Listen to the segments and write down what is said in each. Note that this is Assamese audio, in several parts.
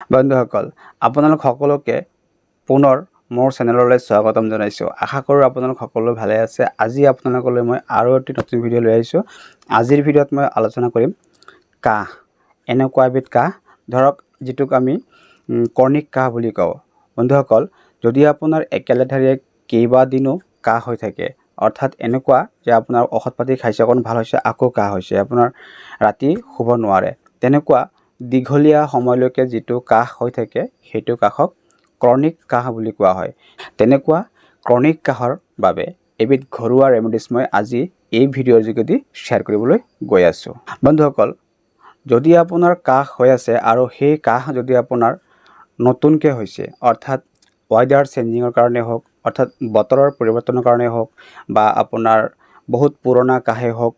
বন্ধুসকল আপোনালোক সকলোকে পুনৰ মোৰ চেনেললৈ স্বাগতম জনাইছোঁ। আশা কৰোঁ আপোনালোক সকলো ভালে আছে। আজি আপোনালোকলৈ মই আৰু এটি নতুন ভিডিঅ' লৈ আহিছোঁ। আজিৰ ভিডিঅ'ত মই আলোচনা কৰিম কাহ, এনেকুৱা এবিধ কাহ ধৰক যিটোক আমি কৰ্ণিক কাহ বুলি কওঁ। বন্ধুসকল, যদি আপোনাৰ একেলেঠাৰিয়ে কেইবাদিনো কাহ হৈ থাকে, অৰ্থাৎ এনেকুৱা যে আপোনাৰ ঔষধ পাতি খাইছে, অকণ ভাল হৈছে, আকৌ কাহ হৈছে, আপোনাৰ ৰাতি শুব নোৱাৰে, তেনেকুৱা দীঘলীয়া সময়লৈকে যিটো কাহ হৈ থাকে সেইটো কাহক ক্ৰনিক কাহ বুলি কোৱা হয়। তেনেকুৱা ক্ৰনিক কাহৰ বাবে এবিধ ঘৰুৱা ৰেমেডিছ মই আজি এই ভিডিঅ'ৰ যোগেদি শ্বেয়াৰ কৰিবলৈ গৈ আছোঁ। বন্ধুসকল, যদি আপোনাৰ কাহ হৈ আছে আৰু সেই কাহ যদি আপোনাৰ নতুনকৈ হৈছে, অৰ্থাৎ ৱেডাৰ চেঞ্জিঙৰ কাৰণে হওক, অৰ্থাৎ বতৰৰ পৰিৱৰ্তনৰ কাৰণে হওক, বা আপোনাৰ বহুত পুৰণা কাহেই হওক,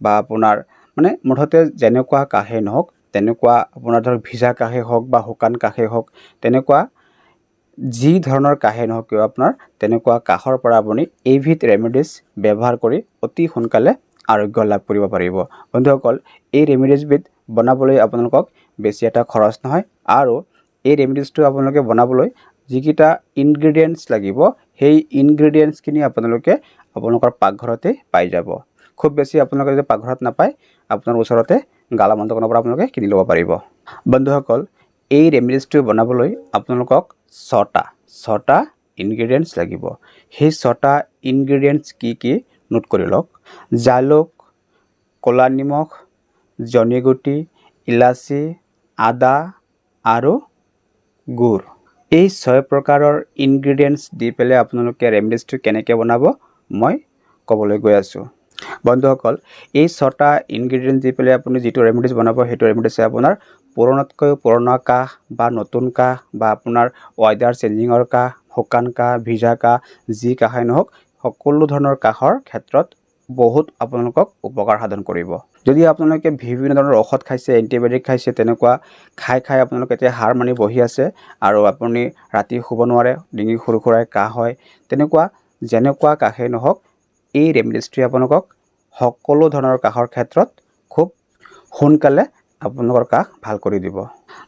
বা আপোনাৰ মুঠতে যেনেকুৱা কাহেই নহওক, তেনেকুৱা আপোনাৰ ধৰক ভিজা কাহেই হওক বা শুকান কাহেই হওক, তেনেকুৱা যি ধৰণৰ কাহেই নহওক কিয় আপোনাৰ তেনেকুৱা কাহৰ পৰা আপুনি এইবিধ ৰেমেডিছ ব্যৱহাৰ কৰি অতি সোনকালে আৰোগ্য লাভ কৰিব পাৰিব। বন্ধুসকল, এই ৰেমেডিছবিধ বনাবলৈ আপোনালোকক বেছি এটা খৰচ নহয়, আৰু এই ৰেমেডিছটো আপোনালোকে বনাবলৈ যিকেইটা ইনগ্ৰেডিয়েণ্টছ লাগিব সেই ইনগ্ৰেডিয়েণ্টছখিনি আপোনালোকৰ পাকঘৰতে পাই যাব। খুব বেছি আপোনালোকে যদি পাকঘৰত নাপায়, আপোনাৰ ওচৰতে গালামাল দোকানৰ পৰা আপোনালোকে কিনি ল'ব পাৰিব। বন্ধুসকল, এই ৰেমেডিছটো বনাবলৈ আপোনালোকক ছটা ইনগ্ৰেডিয়েণ্টছ লাগিব। সেই ছটা ইনগ্ৰেডিয়েণ্টছ কি নোট কৰি লওক। জালুক, ক'লা নিমখ, জনিগুটি, ইলাচি, আদা আৰু গুড়। এই 6 প্ৰকাৰৰ ইনগ্ৰেডিয়েণ্টছ দি পেলাই আপোনালোকে ৰেমেডিছটো কেনেকৈ বনাব মই ক'বলৈ গৈ আছোঁ। বন্ধুসকল, এই 6টা ইনগ্ৰেডিয়েণ্টছ দি পেলাই আপুনি যিটো ৰেমেডিছ বনাব, সেইটো ৰেমেডিছে আপোনাৰ পুৰণতকৈ পুৰণা কাহ বা নতুন কাহ বা আপোনাৰ ৱেডাৰ চেঞ্জিঙৰ কাহ, শুকান কাহ, ভিজা কাহ, যি কাহেই নহওক, সকলো ধৰণৰ কাহৰ ক্ষেত্ৰত বহুত আপোনালোকক উপকাৰ সাধন কৰিব। যদি আপোনালোকে বিভিন্ন ধৰণৰ ঔষধ খাইছে, এণ্টিবায়'টিক খাইছে, তেনেকুৱা খাই আপোনালোকে এতিয়া হাৰ মানি বহি আছে আৰু আপুনি ৰাতি শুব নোৱাৰে, ডিঙি সুৰসুৰাই কাহ হয়, তেনেকুৱা যেনেকুৱা কাহেই নহওক, এই ৰেমেডিছটোৱে আপোনালোকক সকলো ধৰণৰ কাহৰ ক্ষেত্ৰত খুব সোনকালে আপোনালোকৰ কাহ ভাল কৰি দিব।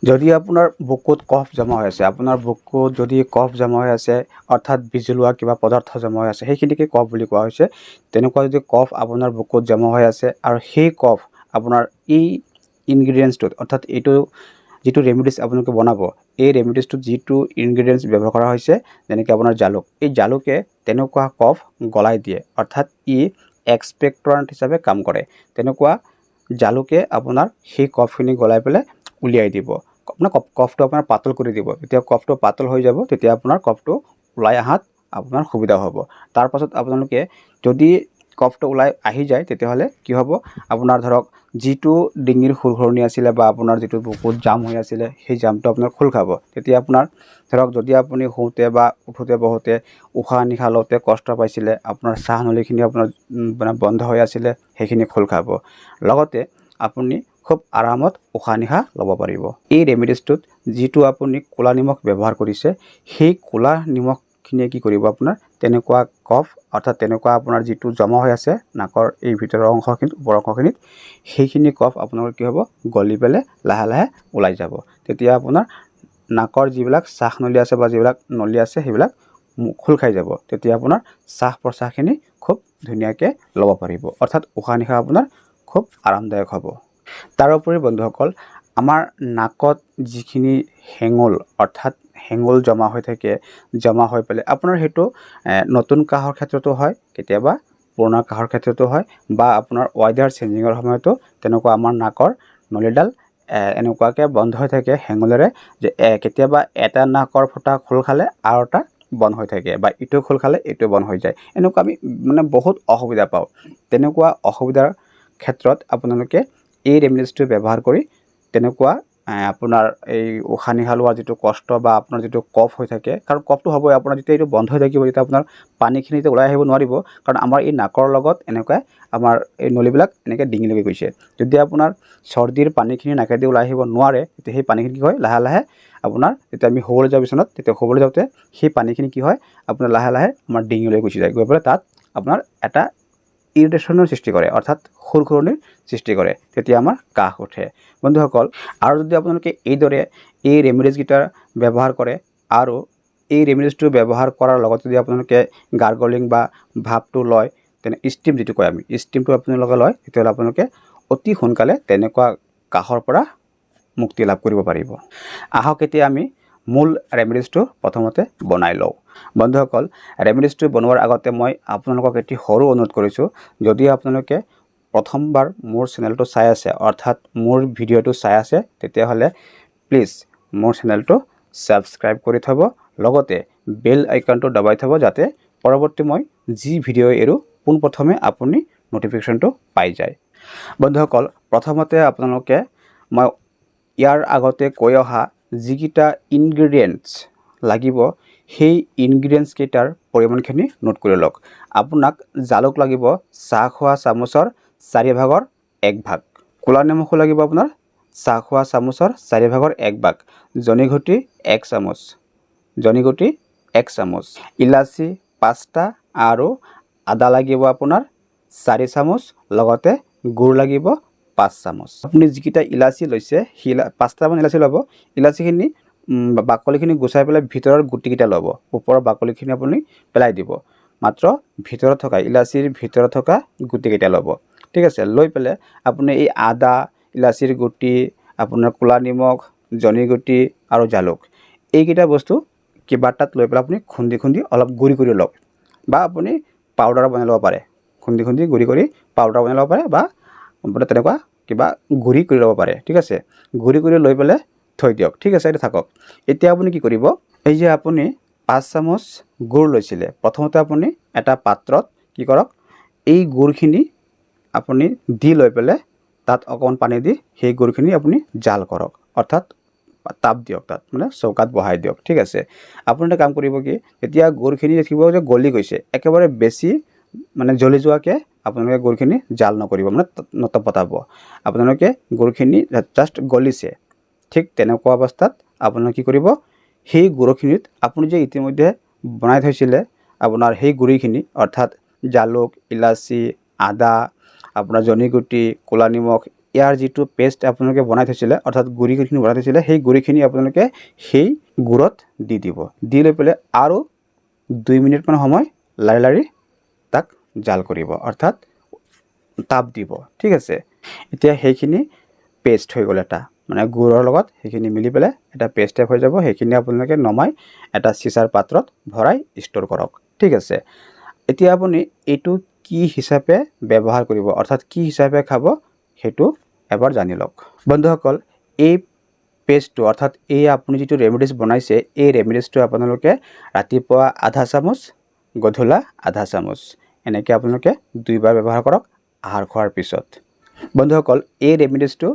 যদি আপোনাৰ বুকুত কফ জমা হৈ আছে, আপোনাৰ বুকুত যদি কফ জমা হৈ আছে, অৰ্থাৎ বিজলুৱা কিবা পদাৰ্থ জমা হৈ আছে, সেইখিনিকে কফ বুলি কোৱা হৈছে। তেনেকুৱা যদি কফ আপোনাৰ বুকুত জমা হৈ আছে আৰু সেই কফ আপোনাৰ এই ইনগ্ৰেডিয়েণ্টছটোত, অৰ্থাৎ এইটো যিটো ৰেমেডিছ আপোনালোকে বনাব, এই ৰেমেডিছটোত যিটো ইনগ্ৰেডিয়েণ্টছ ব্যৱহাৰ কৰা হৈছে, যেনেকৈ আপোনাৰ জালুক, এই জালুকে তেনেকুৱা কফ গলাই দিয়ে, অৰ্থাৎ ই এক্সপেক্টৰেণ্ট হিচাপে কাম কৰে। তেনেকুৱা জালুকে আপোনাৰ সেই কফখিনি গলাই পেলাই উলিয়াই দিব, কফটো আপোনাৰ পাতল কৰি দিব। যেতিয়া কফটো পাতল হৈ যাব, তেতিয়া আপোনাৰ কফটো ওলাই অহাত আপোনাৰ সুবিধা হ'ব। তাৰ পাছত আপোনালোকে যদি কফটো ওলাই আহি যায়, তেতিয়াহ'লে কি হ'ব, আপোনাৰ ধৰক যিটো ডিঙিৰ সুৰসুৰণি আছিলে বা আপোনাৰ যিটো বুকুত জাম হৈ আছিলে, সেই জামটো আপোনাৰ খোল খাব। তেতিয়া আপোনাৰ ধৰক যদি আপুনি শুওঁতে বা উঠোতে বহোতে উশাহ নিশাহ লওঁতে কষ্ট পাইছিলে, আপোনাৰ চাহ নলীখিনি আপোনাৰ বন্ধ হৈ আছিলে, সেইখিনি খোল খাব। লগতে আপুনি খুব আৰামত উশাহ নিশাহ ল'ব পাৰিব। এই ৰেমেডিছটোত যিটো আপুনি ক'লা নিমখ ব্যৱহাৰ কৰিছে, সেই ক'লা নিমখখিনিয়ে কি কৰিব, আপোনাৰ তেনেকুৱা কফ, অৰ্থাৎ তেনেকুৱা আপোনাৰ যিটো জমা হৈ আছে নাকৰ এই ভিতৰৰ অংশখিনিত, ওপৰ অংশখিনিত, সেইখিনি কফ আপোনালোকৰ কি হ'ব, গলি পেলাই লাহে লাহে ওলাই যাব। তেতিয়া আপোনাৰ নাকৰ যিবিলাক শ্বাস নলী আছে বা যিবিলাক নলী আছে, সেইবিলাক খোল খাই যাব। তেতিয়া আপোনাৰ শ্বাস প্ৰশ্বাসখিনি খুব ধুনীয়াকৈ ল'ব পাৰিব, অৰ্থাৎ উশাহ নিশাহ আপোনাৰ খুব আৰামদায়ক হ'ব। তাৰোপৰি বন্ধুসকল, আমাৰ নাকত যিখিনি হেঙুল, অৰ্থাৎ হেঙুল জমা হৈ থাকে, জমা হৈ পেলাই আপোনাৰ সেইটো নতুন কাহৰ ক্ষেত্ৰতো হয়, কেতিয়াবা পুৰণা কাহৰ ক্ষেত্ৰতো হয়, বা আপোনাৰ ৱেডাৰ চেঞ্জিঙৰ সময়তো তেনেকুৱা আমাৰ নাকৰ নলীডাল এনেকুৱাকৈ বন্ধ হৈ থাকে হেঙুলেৰে, যে কেতিয়াবা এটা নাকৰ ফুটা খোল খালে আৰু এটা বন্ধ হৈ থাকে, বা ইটো খোল খালে এইটো বন্ধ হৈ যায়। এনেকুৱা আমি বহুত অসুবিধা পাওঁ। তেনেকুৱা অসুবিধাৰ ক্ষেত্ৰত আপোনালোকে এই ৰেমেডিছটো ব্যৱহাৰ কৰি তেনেকুৱা আপোনাৰ এই উশাহ নিশাহ লোৱাৰ যিটো কষ্ট বা আপোনাৰ যিটো কফ হৈ থাকে, কাৰণ কফটো হ'বই, আপোনাৰ যেতিয়া এইটো বন্ধ হৈ থাকিব, তেতিয়া আপোনাৰ পানীখিনি ওলাই আহিব নোৱাৰিব, কাৰণ আমাৰ এই নাকৰ লগত এনেকৈ আমাৰ এই নলীবিলাক এনেকৈ ডিঙিলৈকে গৈছে। যদি আপোনাৰ চৰ্দিৰ পানীখিনি নাকেদি ওলাই আহিব নোৱাৰে, তেতিয়া সেই পানীখিনি কি হয়, লাহে লাহে আপোনাৰ যেতিয়া আমি শুবলৈ যাওঁ বিচনাত, তেতিয়া শুবলৈ যাওঁতে সেই পানীখিনি কি হয়, আপোনাৰ লাহে লাহে আমাৰ ডিঙিলৈ গুচি যায়, গৈ পেলাই তাত আপোনাৰ এটা ইৰিটেশ্যনৰ সৃষ্টি কৰে, অৰ্থাৎ সুৰসুৰণিৰ সৃষ্টি কৰে। তেতিয়া আমাৰ কাহ উঠে। বন্ধুসকল, আৰু যদি আপোনালোকে এইদৰে এই ৰেমেডিজকেইটাৰ ব্যৱহাৰ কৰে আৰু এই ৰেমেডিজটো ব্যৱহাৰ কৰাৰ লগত যদি আপোনালোকে গাৰ্গলিং বা ভাপটো লয় তেনে ষ্টিম যিটো কয় আমি ষ্টিমটো আপোনালোকে লয় তেতিয়াহ'লে আপোনালোকে অতি সোনকালে তেনেকুৱা কাহৰ পৰা মুক্তি লাভ কৰিব পাৰিব। আহক এতিয়া আমি মূল ৰেমেডিজটো প্ৰথমতে বনাই লওঁ। বন্ধুসকল, ৰেমেডিজটো বনোৱাৰ আগতে মই আপোনালোকক এটি সৰু অনুৰোধ কৰিছোঁ, যদি আপোনালোকে প্ৰথমবাৰ মোৰ চেনেলটো চাই আছে অৰ্থাৎ মোৰ ভিডিঅ'টো চাই আছে তেতিয়াহ'লে প্লিজ মোৰ চেনেলটো ছাবস্ক্ৰাইব কৰি থ'ব, লগতে বেল আইকনটো দবাই থ'ব যাতে পৰৱৰ্তী মই যি ভিডিঅ' এৰো পোনপ্ৰথমে আপুনি নটিফিকেশ্যনটো পাই যায়। বন্ধুসকল, প্ৰথমতে আপোনালোকে মই ইয়াৰ আগতে কৈ অহা যিকেইটা ইনগ্ৰেডিয়েণ্টছ লাগিব সেই ইনগ্ৰেডিয়েণ্টছ কেইটাৰ পৰিমাণখিনি নোট কৰি লওক। আপোনাক জালুক লাগিব চাহ খোৱা চামুচৰ 4/1 ভাগ, ক'লা নিমখো লাগিব আপোনাৰ চাহ খোৱা চামুচৰ 4/1 ভাগ, জনিঘটি 1 চামুচ, জনিঘটি 1 চামুচ, ইলাচি 5টা আৰু আদা লাগিব আপোনাৰ 4 চামুচ, লগতে গুড় লাগিব 5 চামুচ। আপুনি যিকেইটা ইলাচি লৈছে সেই 5টামান ইলাচি ল'ব। ইলাচিখিনি বাকলিখিনি গুচাই পেলাই ভিতৰৰ গুটিকেইটা ল'ব, ওপৰৰ বাকলিখিনি আপুনি পেলাই দিব, মাত্ৰ ভিতৰত থকা ইলাচিৰ ভিতৰত থকা গুটিকেইটা ল'ব। ঠিক আছে, লৈ পেলাই আপুনি এই আদা, ইলাচিৰ গুটি, আপোনাৰ ক'লা নিমখ, জনিগুটি আৰু জালুক এইকেইটা বস্তু কিবা এটাত লৈ পেলাই আপুনি খুন্দি খুন্দি অলপ গুড়ি কৰি লওক, বা আপুনি পাউডাৰ বনাই ল'ব পাৰে, খুন্দি খুন্দি গুড়ি কৰি পাউডাৰ বনাই ল'ব পাৰে, বা আপুনি তেনেকুৱা কিবা গুড়ি কৰি ল'ব পাৰে। ঠিক আছে, গুড়ি কৰি লৈ পেলাই থৈ দিয়ক। ঠিক আছে, এইটো থাকক। এতিয়া আপুনি কি কৰিব, এই যে আপুনি 5 চামুচ গুড় লৈছিলে, প্ৰথমতে আপুনি এটা পাত্ৰত কি কৰক, এই গুড়খিনি আপুনি দি লৈ পেলাই তাত অকণমান পানী দি সেই গুড়খিনি আপুনি জাল কৰক, অৰ্থাৎ তাপ দিয়ক, তাত মানে চৌকাত বহাই দিয়ক। ঠিক আছে, আপুনি এটা কাম কৰিব কি, এতিয়া গুড়খিনি দেখিব যে গলি গৈছে, একেবাৰে বেছি মানে জ্বলি যোৱাকৈ আপোনালোকে গুড়খিনি জাল নকৰিব, মানে নটপটাব। আপোনালোকে গুড়খিনি জাষ্ট গলিছে, ঠিক তেনেকুৱা অৱস্থাত আপোনালোকে কি কৰিব, সেই গুড়খিনিত আপুনি যে ইতিমধ্যে বনাই থৈছিলে আপোনাৰ সেই গুড়িখিনি, অৰ্থাৎ জালুক, ইলাচি, আদা, আপোনাৰ জনিগুটি, ক'লা নিমখ, ইয়াৰ যিটো পেষ্ট আপোনালোকে বনাই থৈছিলে অৰ্থাৎ গুড়িখিনি বনাই থৈছিলে, সেই গুড়িখিনি আপোনালোকে সেই গুড়ত দি দিব। দি লৈ পেলাই আৰু 2 মিনিটমান সময় লাৰি লাৰি তাক জাল কৰিব, অৰ্থাৎ তাপ দিব। ঠিক আছে, এতিয়া সেইখিনি পেষ্ট হৈ গ'ল, এটা মানে গুড়ৰ লগত সেইখিনি মিলি পেলাই এটা পেষ্ট টাইপ হৈ যাব। সেইখিনি আপোনালোকে নমাই এটা চিচাৰ পাত্ৰত ভৰাই ষ্ট'ৰ কৰক। ঠিক আছে, এতিয়া আপুনি এইটো কি হিচাপে ব্যৱহাৰ কৰিব, অৰ্থাৎ কি হিচাপে খাব সেইটো এবাৰ জানি লওক। বন্ধুসকল, এই পেষ্টটো অৰ্থাৎ এই আপুনি যিটো ৰেমেডিজ বনাইছে এই ৰেমেডিজটো আপোনালোকে ৰাতিপুৱা আধা চামুচ, গধূলা আধা চামুচ, এনেকৈ আপোনালোকে 2 বাৰ ব্যৱহাৰ কৰক আহাৰ খোৱাৰ পিছত। বন্ধুসকল, এই ৰেমেডিজটো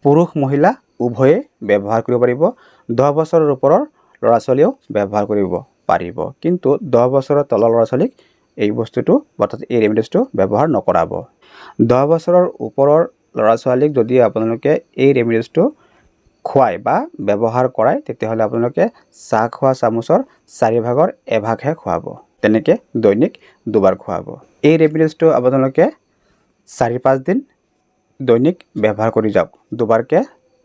পুৰুষ মহিলা উভয়ে ব্যৱহাৰ কৰিব পাৰিব। 10 বছৰৰ ওপৰৰ ল'ৰা ছোৱালীয়েও ব্যৱহাৰ কৰিব পাৰিব, কিন্তু 10 বছৰৰ তলৰ ল'ৰা ছোৱালীক এই বস্তুটো অৰ্থাৎ এই ৰেমেডিজটো ব্যৱহাৰ নকৰাব। 10 বছৰৰ ওপৰৰ ল'ৰা ছোৱালীক যদি আপোনালোকে এই ৰেমেডিজটো খুৱায় বা ব্যৱহাৰ কৰায় তেতিয়াহ'লে আপোনালোকে চাহ খোৱা চামুচৰ 4/1 ভাগহে খুৱাব, তেনেকৈ দৈনিক 2 বাৰ খুৱাব। এই ৰেমেডিজটো আপোনালোকে 4-5 দিন দৈনিক ব্যৱহাৰ কৰি যাওক,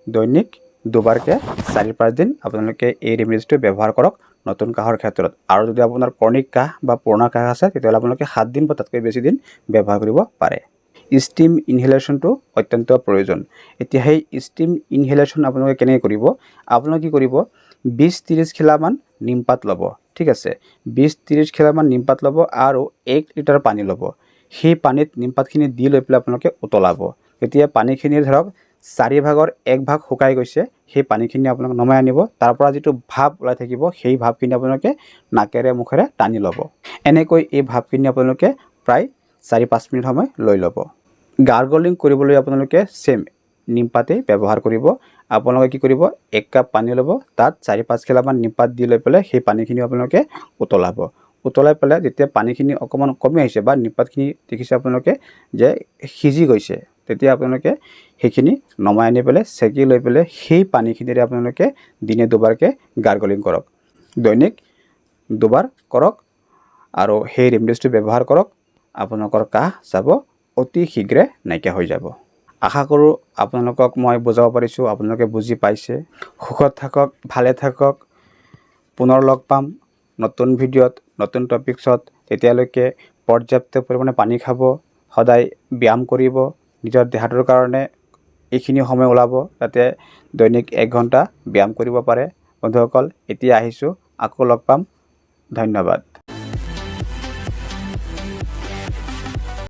দৈনিক 2 বাৰকৈ 4-5 দিন আপোনালোকে এই ৰেমেডিজটো ব্যৱহাৰ কৰক নতুন কাহৰ ক্ষেত্ৰত। আৰু যদি আপোনাৰ ক্ৰনিক কাহ বা পুৰণা কাহ আছে তেতিয়াহ'লে আপোনালোকে 7 দিন বা তাতকৈ বেছি দিন ব্যৱহাৰ কৰিব পাৰে। ষ্টিম ইনহেলেশ্যনটো অত্যন্ত প্ৰয়োজন। এতিয়া সেই ষ্টিম ইনহেলেশ্যন আপোনালোকে কেনেকৈ কৰিব, আপোনালোকে কি কৰিব, 20-30 খিলামান নিমপাত ল'ব। ঠিক আছে, 20-30 খিলামান নিমপাত ল'ব আৰু 1 লিটাৰ পানী ল'ব। সেই পানীত নিমপাতখিনি দি লৈ পেলাই আপোনালোকে উতলাব। এতিয়া পানীখিনি ধৰক 4/1 ভাগ শুকাই গৈছে, সেই পানীখিনি আপোনালোকে নমাই আনিব। তাৰ পৰা যিটো ভাপ ওলাই থাকিব সেই ভাপখিনি আপোনালোকে নাকেৰে মুখেৰে টানি ল'ব। এনেকৈ এই ভাপখিনি আপোনালোকে প্ৰায় 4-5 মিনিট সময় লৈ ল'ব। গাৰ্গলিং কৰিবলৈ আপোনালোকে চেম নিমপাতেই ব্যৱহাৰ কৰিব। আপোনালোকে কি কৰিব, 1 কাপ পানী ল'ব, তাত 4-5 খিলামান নিমপাত দি লৈ পেলাই সেই পানীখিনি আপোনালোকে উতলাব। উতলাই পেলাই যেতিয়া পানীখিনি অকণমান কমি আহিছে বা নিমপাতখিনি দেখিছে আপোনালোকে যে সিজি গৈছে, তেতিয়া আপোনালোকে সেইখিনি নমাই আনি পেলাই চেকি লৈ পেলাই সেই পানীখিনিৰে আপোনালোকে দিনে 2 বাৰকৈ গাৰ্গলিং কৰক, দৈনিক 2 বাৰ কৰক আৰু সেই ৰেমেডিজটো ব্যৱহাৰ কৰক। আপোনালোকৰ কাহ চাব অতি শীঘ্ৰে নাইকিয়া হৈ যাব। আশা কৰোঁ আপোনালোকক মই বুজাব পাৰিছোঁ, আপোনালোকে বুজি পাইছে। সুখত থাকক, ভালে থাকক। পুনৰ লগ পাম নতুন ভিডিঅ'ত, নতুন টপিকছত। তেতিয়ালৈকে পৰ্যাপ্ত পৰিমাণে পানী খাব, সদায় ব্যায়াম কৰিব, নিজৰ দেহাটোৰ কাৰণে এইখিনি সময় ওলাব যাতে দৈনিক 1 ঘণ্টা ব্যায়াম কৰিব পাৰে। বন্ধুসকল, এতিয়া আহিছোঁ, আকৌ লগ পাম। ধন্যবাদ।